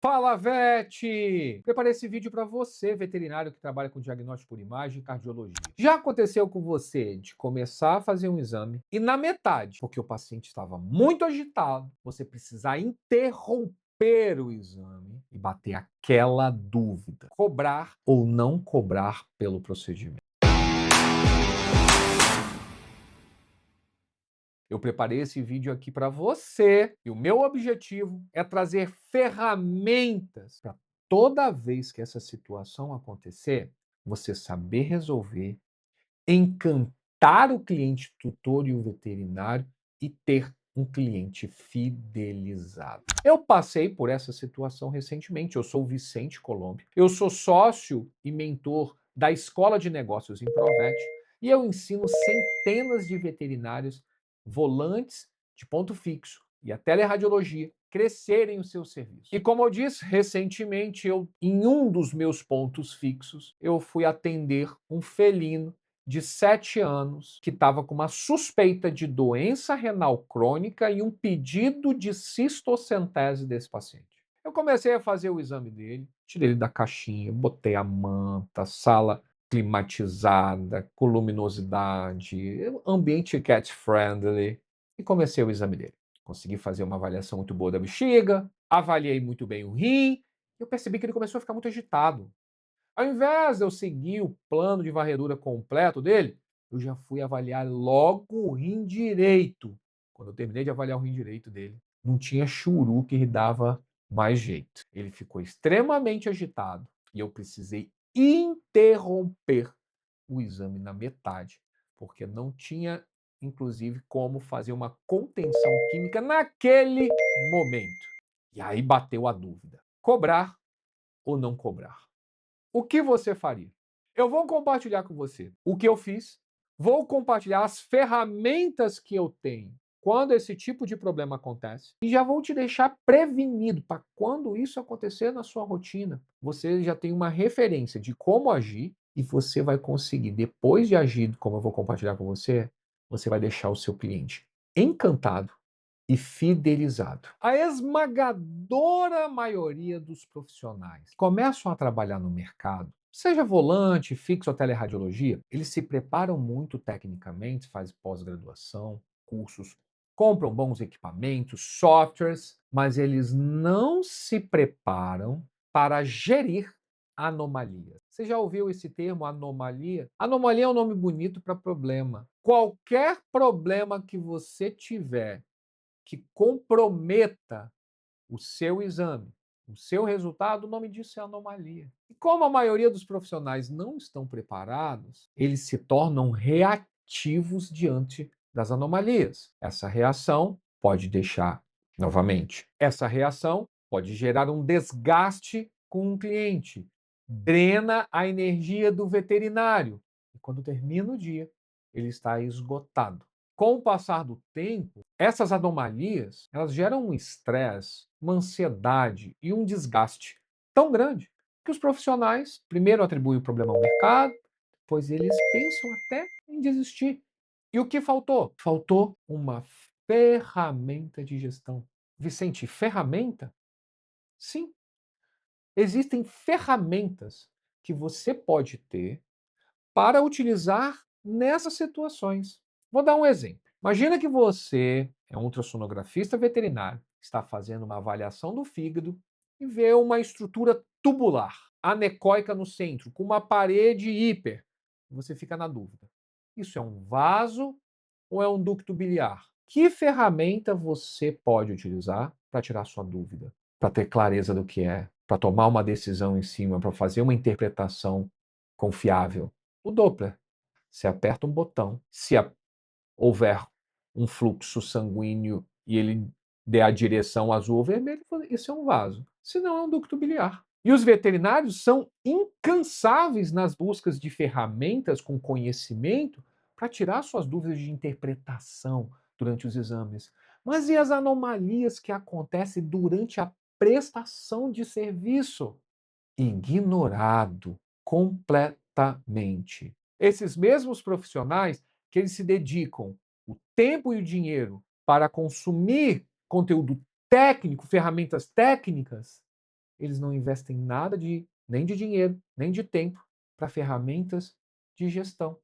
Fala, Vete! Preparei esse vídeo para você, veterinário que trabalha com diagnóstico por imagem e cardiologia. Já aconteceu com você de começar a fazer um exame e na metade, porque o paciente estava muito agitado, você precisar interromper o exame e bater aquela dúvida: cobrar ou não cobrar pelo procedimento? Eu preparei esse vídeo aqui para você e o meu objetivo é trazer ferramentas para toda vez que essa situação acontecer, você saber resolver, encantar o cliente tutor e o veterinário e ter um cliente fidelizado. Eu passei por essa situação recentemente. Eu sou o Vicente Colombo. Eu sou sócio e mentor da Escola de Negócios Improvet e eu ensino centenas de veterinários volantes de ponto fixo e a teleradiologia crescerem o seu serviço. E como eu disse, recentemente em um dos meus pontos fixos, eu fui atender um felino de 7 anos que estava com uma suspeita de doença renal crônica e um pedido de cistocentese desse paciente. Eu comecei a fazer o exame dele, tirei ele da caixinha, botei a manta, sala climatizada, com luminosidade, ambiente cat friendly e comecei o exame dele. Consegui fazer uma avaliação muito boa da bexiga, avaliei muito bem o rim, e eu percebi que ele começou a ficar muito agitado. Ao invés de eu seguir o plano de varredura completo dele, eu já fui avaliar logo o rim direito. Quando eu terminei de avaliar o rim direito dele, não tinha churu que dava mais jeito. Ele ficou extremamente agitado e eu precisei interromper o exame na metade, porque não tinha, inclusive, como fazer uma contenção química naquele momento. E aí bateu a dúvida: cobrar ou não cobrar? O que você faria? Eu vou compartilhar com você o que eu fiz, vou compartilhar as ferramentas que eu tenho quando esse tipo de problema acontece e já vou te deixar prevenido para quando isso acontecer na sua rotina. Você já tem uma referência de como agir e você vai conseguir, depois de agir como eu vou compartilhar com você, você vai deixar o seu cliente encantado e fidelizado. A esmagadora maioria dos profissionais que começam a trabalhar no mercado, seja volante, fixo ou teleradiologia, eles se preparam muito tecnicamente, fazem pós-graduação, cursos, compram bons equipamentos, softwares, mas eles não se preparam para gerir anomalias. Você já ouviu esse termo, anomalia? Anomalia é um nome bonito para problema. Qualquer problema que você tiver que comprometa o seu exame, o seu resultado, o nome disso é anomalia. E como a maioria dos profissionais não estão preparados, eles se tornam reativos diante das anomalias. Essa reação pode deixar, novamente, essa reação pode gerar um desgaste com um cliente, drena a energia do veterinário. E quando termina o dia, ele está esgotado. Com o passar do tempo, essas anomalias, elas geram um estresse, uma ansiedade e um desgaste tão grande que os profissionais primeiro atribuem o problema ao mercado, depois eles pensam até em desistir. E o que faltou? Faltou uma ferramenta de gestão. Vicente, ferramenta? Sim, existem ferramentas que você pode ter para utilizar nessas situações. Vou dar um exemplo. Imagina que você é um ultrassonografista veterinário, está fazendo uma avaliação do fígado e vê uma estrutura tubular, anecoica no centro, com uma parede hiper. Você fica na dúvida. Isso é um vaso ou é um ducto biliar? Que ferramenta você pode utilizar para tirar sua dúvida, para ter clareza do que é, para tomar uma decisão em cima, para fazer uma interpretação confiável? O Doppler. Você aperta um botão, se houver um fluxo sanguíneo e ele der a direção azul ou vermelho, isso é um vaso. Se não, é um ducto biliar. E os veterinários são incansáveis nas buscas de ferramentas com conhecimento para tirar suas dúvidas de interpretação durante os exames. Mas e as anomalias que acontecem durante a prestação de serviço? Ignorado completamente. Esses mesmos profissionais que eles se dedicam o tempo e o dinheiro para consumir conteúdo técnico, ferramentas técnicas, eles não investem nada nem de dinheiro, nem de tempo para ferramentas de gestão.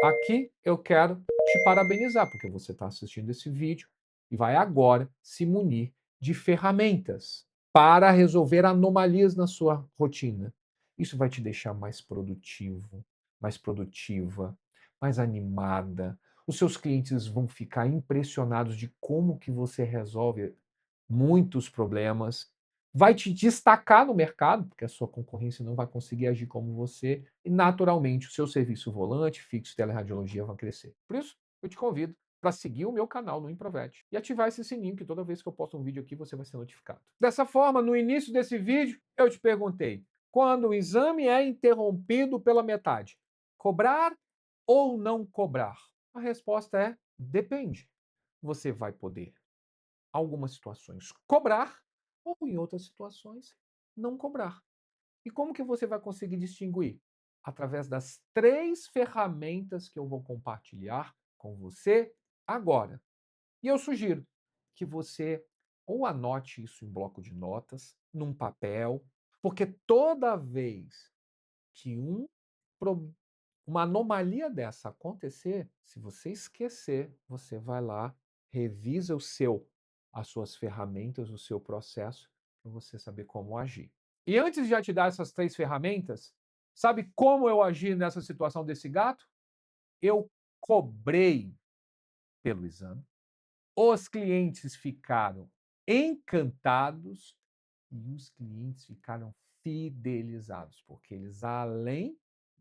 Aqui eu quero te parabenizar, porque você está assistindo esse vídeo e vai agora se munir de ferramentas para resolver anomalias na sua rotina. Isso vai te deixar mais produtivo, mais produtiva, mais animada. Os seus clientes vão ficar impressionados de como que você resolve muitos problemas, vai te destacar no mercado, porque a sua concorrência não vai conseguir agir como você, e naturalmente o seu serviço volante, fixo, teleradiologia vão crescer. Por isso, eu te convido para seguir o meu canal no Improvete e ativar esse sininho, que toda vez que eu posto um vídeo aqui, você vai ser notificado. Dessa forma, no início desse vídeo, eu te perguntei, quando o exame é interrompido pela metade, cobrar ou não cobrar? A resposta é depende. Você vai poder algumas situações cobrar ou em outras situações não cobrar. E como que você vai conseguir distinguir? Através das 3 ferramentas que eu vou compartilhar com você agora. E eu sugiro que você ou anote isso em bloco de notas, num papel, porque toda vez que uma anomalia dessa acontecer, se você esquecer, você vai lá, revisa as suas ferramentas, o seu processo, para você saber como agir. E antes de já te dar essas 3 ferramentas, sabe como eu agi nessa situação desse gato? Eu cobrei pelo exame, os clientes ficaram encantados e os clientes ficaram fidelizados, porque eles, além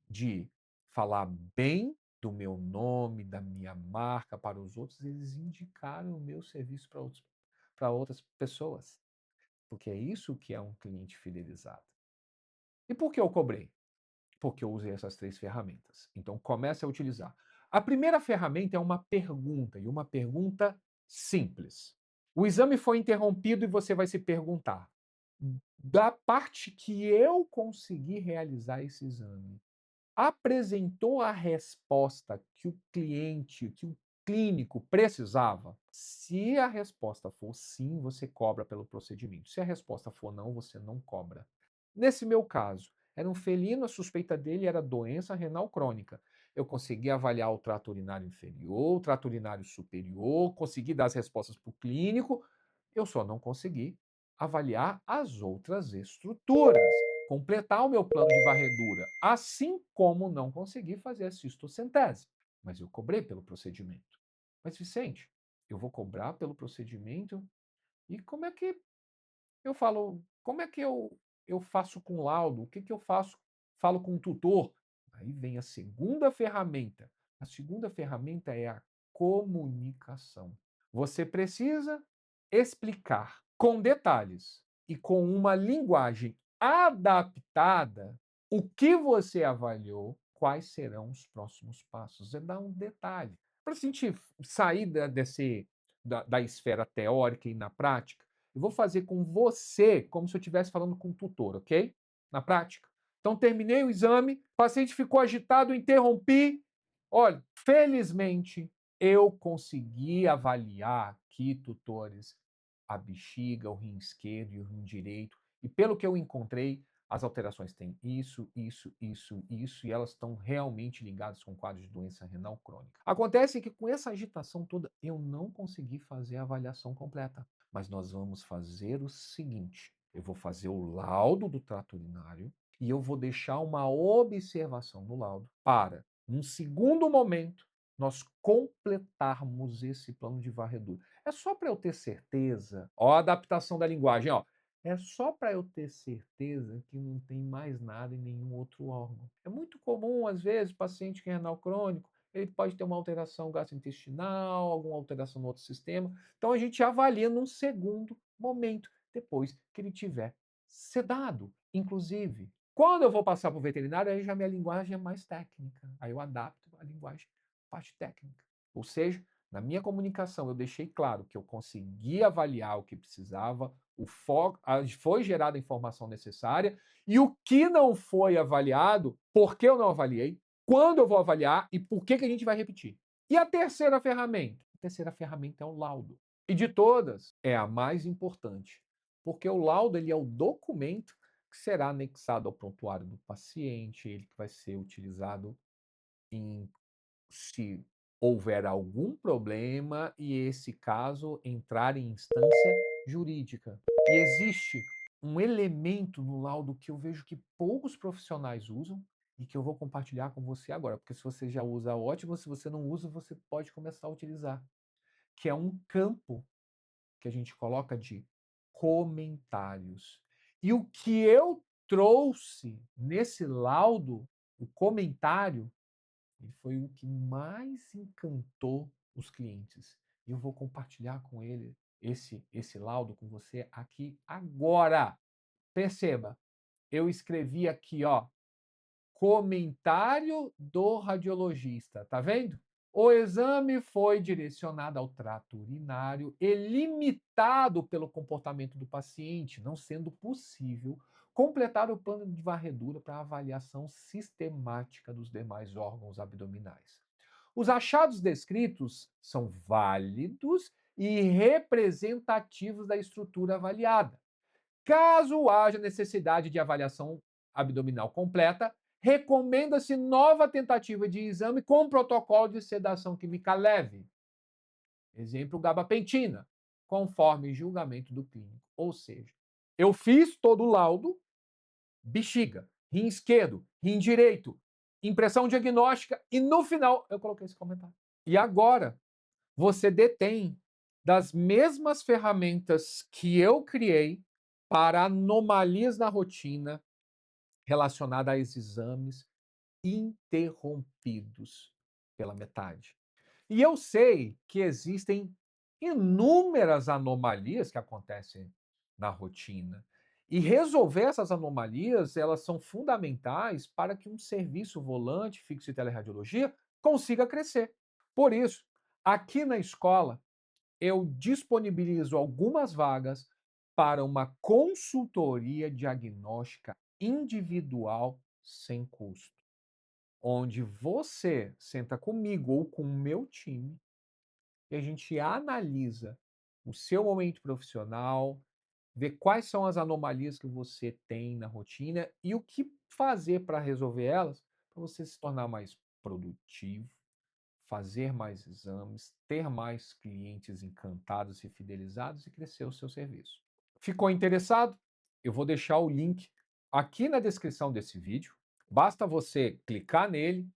de falar bem do meu nome, da minha marca para os outros, eles indicaram o meu serviço para outras pessoas, porque é isso que é um cliente fidelizado. E por que eu cobrei? Porque eu usei essas 3 ferramentas. Então comece a utilizar. A primeira ferramenta é uma pergunta, e uma pergunta simples. O exame foi interrompido e você vai se perguntar: da parte que eu consegui realizar esse exame, apresentou a resposta que o cliente, que o clínico precisava? Se a resposta for sim, você cobra pelo procedimento. Se a resposta for não, você não cobra. Nesse meu caso, era um felino, a suspeita dele era doença renal crônica. Eu consegui avaliar o trato urinário inferior, o trato urinário superior, consegui dar as respostas para o clínico, eu só não consegui avaliar as outras estruturas, completar o meu plano de varredura, assim como não consegui fazer a cistocentese. Mas eu cobrei pelo procedimento. Mas, Vicente, eu vou cobrar pelo procedimento? E como é que eu falo, como é que eu faço com laudo? O que que eu faço? Falo com o tutor? Aí vem a segunda ferramenta. A segunda ferramenta é a comunicação. Você precisa explicar com detalhes e com uma linguagem adaptada o que você avaliou, quais serão os próximos passos. É dar um detalhe. Para a gente sair da esfera teórica e na prática, eu vou fazer com você como se eu estivesse falando com o tutor, ok? Na prática. Então, terminei o exame, o paciente ficou agitado, interrompi. Olha, felizmente, eu consegui avaliar aqui, tutores, a bexiga, o rim esquerdo e o rim direito. E pelo que eu encontrei, as alterações têm isso, e elas estão realmente ligadas com o quadro de doença renal crônica. Acontece que com essa agitação toda, eu não consegui fazer a avaliação completa. Mas nós vamos fazer o seguinte: eu vou fazer o laudo do trato urinário e eu vou deixar uma observação no laudo para, num segundo momento, nós completarmos esse plano de varredura. É só para eu ter certeza, ó, a adaptação da linguagem, ó. É só para eu ter certeza que não tem mais nada em nenhum outro órgão. É muito comum, às vezes, paciente que é renal crônico, ele pode ter uma alteração gastrointestinal, alguma alteração no outro sistema. Então a gente avalia num segundo momento, depois que ele tiver sedado. Inclusive, quando eu vou passar para o veterinário, aí já minha linguagem é mais técnica. Aí eu adapto a linguagem, parte técnica. Ou seja, na minha comunicação eu deixei claro que eu consegui avaliar o que precisava, o foco, foi gerada a informação necessária, e o que não foi avaliado, por que eu não avaliei, quando eu vou avaliar e por que a gente vai repetir. E a terceira ferramenta? A terceira ferramenta é o laudo. E de todas, é a mais importante, porque o laudo ele é o documento que será anexado ao prontuário do paciente, ele que vai ser utilizado em se houver algum problema e esse caso entrar em instância jurídica. E existe um elemento no laudo que eu vejo que poucos profissionais usam e que eu vou compartilhar com você agora, porque se você já usa, ótimo, se você não usa, você pode começar a utilizar, que é um campo que a gente coloca de comentários. E o que eu trouxe nesse laudo, o comentário, ele foi o que mais encantou os clientes. E eu vou compartilhar com ele esse laudo com você aqui agora. Perceba, eu escrevi aqui, ó, comentário do radiologista, tá vendo? O exame foi direcionado ao trato urinário e limitado pelo comportamento do paciente, não sendo possível completar o plano de varredura para avaliação sistemática dos demais órgãos abdominais. Os achados descritos são válidos e representativos da estrutura avaliada. Caso haja necessidade de avaliação abdominal completa, recomenda-se nova tentativa de exame com protocolo de sedação química leve. Exemplo, gabapentina, conforme julgamento do clínico. Ou seja, eu fiz todo o laudo, bexiga, rim esquerdo, rim direito, impressão diagnóstica e no final eu coloquei esse comentário. E agora você detém das mesmas ferramentas que eu criei para anomalias na rotina relacionada a esses exames interrompidos pela metade. E eu sei que existem inúmeras anomalias que acontecem na rotina. E resolver essas anomalias, elas são fundamentais para que um serviço volante fixo de teleradiologia consiga crescer. Por isso, aqui na escola, eu disponibilizo algumas vagas para uma consultoria diagnóstica individual sem custo, onde você senta comigo ou com o meu time e a gente analisa o seu momento profissional, vê quais são as anomalias que você tem na rotina e o que fazer para resolver elas, para você se tornar mais produtivo, fazer mais exames, ter mais clientes encantados e fidelizados e crescer o seu serviço. Ficou interessado? Eu vou deixar o link aqui na descrição desse vídeo. Basta você clicar nele,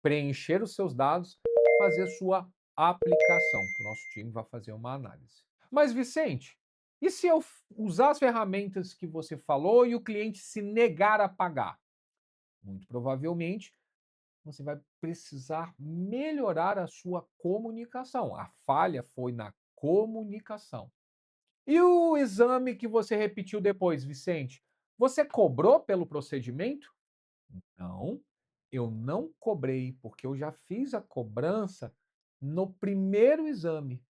preencher os seus dados, fazer sua aplicação, que o nosso time vai fazer uma análise. Mas, Vicente, e se eu usar as ferramentas que você falou e o cliente se negar a pagar? Muito provavelmente você vai precisar melhorar a sua comunicação. A falha foi na comunicação. E o exame que você repetiu depois, Vicente? Você cobrou pelo procedimento? Não, eu não cobrei, porque eu já fiz a cobrança no primeiro exame.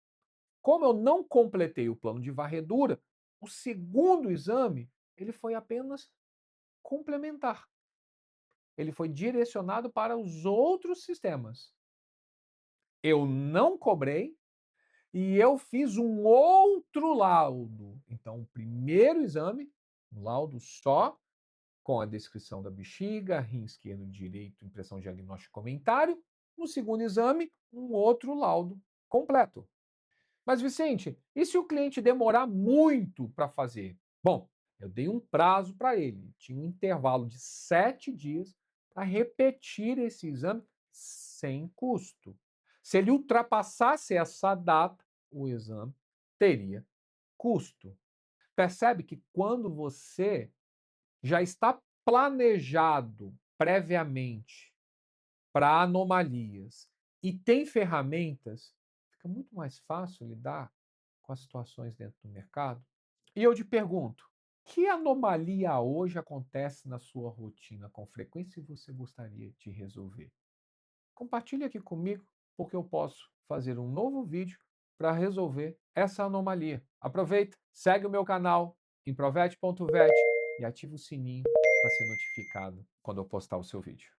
Como eu não completei o plano de varredura, o segundo exame, ele foi apenas complementar. Ele foi direcionado para os outros sistemas. Eu não cobrei e eu fiz um outro laudo. Então, o primeiro exame, um laudo só, com a descrição da bexiga, rim esquerdo e direito, impressão diagnóstica e comentário. No segundo exame, um outro laudo completo. Mas, Vicente, e se o cliente demorar muito para fazer? Bom, eu dei um prazo para ele, tinha um intervalo de 7 dias para repetir esse exame sem custo. Se ele ultrapassasse essa data, o exame teria custo. Percebe que quando você já está planejado previamente para anomalias e tem ferramentas, fica muito mais fácil lidar com as situações dentro do mercado. E eu te pergunto, que anomalia hoje acontece na sua rotina com frequência e você gostaria de resolver? Compartilhe aqui comigo, porque eu posso fazer um novo vídeo para resolver essa anomalia. Aproveita, segue o meu canal, improvete.vet e ativa o sininho para ser notificado quando eu postar o seu vídeo.